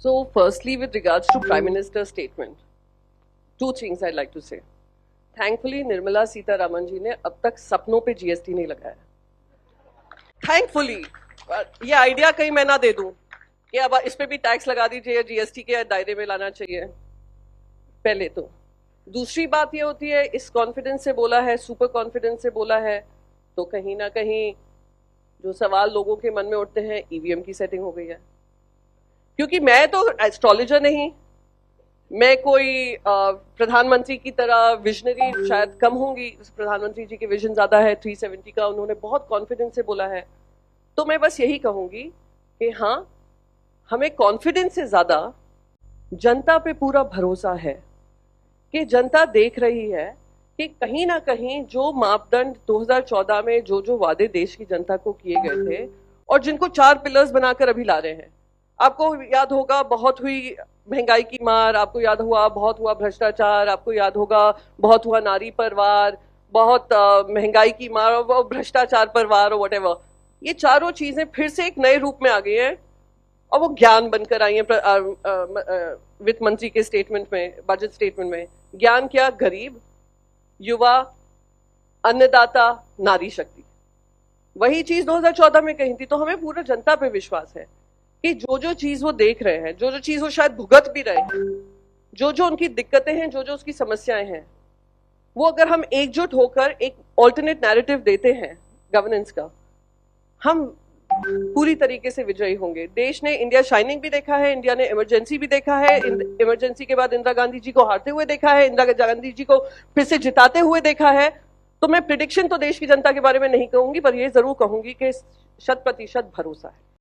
So, firstly, with regards to Prime Minister's statement, two things I'd like to say. Thankfully, Nirmala Sitharaman जी ने अब तक सपनों पे GST नहीं लगाया. Thankfully, ये आइडिया कहीं मैं ना दे दूं कि अब इस पे भी टैक्स लगा दीजिए, जीएसटी के दायरे में लाना चाहिए. पहले तो दूसरी बात ये होती है, इस कॉन्फिडेंस से बोला है, सुपर कॉन्फिडेंस से बोला है, तो कहीं ना कहीं जो सवाल लोगों के मन में उठते हैं, ईवीएम की सेटिंग हो गई है. क्योंकि मैं तो एस्ट्रोलॉजर नहीं, मैं कोई प्रधानमंत्री की तरह विजनरी शायद कम होंगी. प्रधानमंत्री जी के विजन ज्यादा है, 370 का उन्होंने बहुत कॉन्फिडेंस से बोला है. तो मैं बस यही कहूंगी कि हाँ, हमें कॉन्फिडेंस से ज्यादा जनता पे पूरा भरोसा है कि जनता देख रही है कि कहीं ना कहीं जो मापदंड 2014 में जो वादे देश की जनता को किए गए थे और जिनको 4 पिलर्स बनाकर अभी ला रहे हैं. आपको याद होगा बहुत हुई महंगाई की मार, आपको याद हुआ बहुत हुआ भ्रष्टाचार, आपको याद होगा बहुत हुआ नारी पर वार, बहुत महंगाई की मार और भ्रष्टाचार पर वार और व्हाटएवर. ये चारों चीजें फिर से एक नए रूप में आ गई हैं और वो ज्ञान बनकर आई हैं वित्त मंत्री के स्टेटमेंट में, बजट स्टेटमेंट में. ज्ञान क्या? गरीब, युवा, अन्नदाता, नारी शक्ति. वही चीज 2014 में कही थी. तो हमें पूरा जनता पे विश्वास है कि जो चीज वो देख रहे हैं, जो चीज वो शायद भुगत भी रहे हैं, जो उनकी दिक्कतें हैं, जो उसकी समस्याएं हैं, वो अगर हम एकजुट होकर एक ऑल्टरनेट नैरेटिव देते हैं गवर्नेंस का, हम पूरी तरीके से विजयी होंगे. देश ने इंडिया शाइनिंग भी देखा है, इंडिया ने इमरजेंसी भी देखा है, इमरजेंसी के बाद इंदिरा गांधी जी को हारते हुए देखा है, इंदिरा गांधी जी को फिर से जिताते हुए देखा है. तो मैं प्रिडिक्शन तो देश की जनता के बारे में नहीं कहूंगी, पर यह जरूर कहूंगी कि 100% भरोसा है.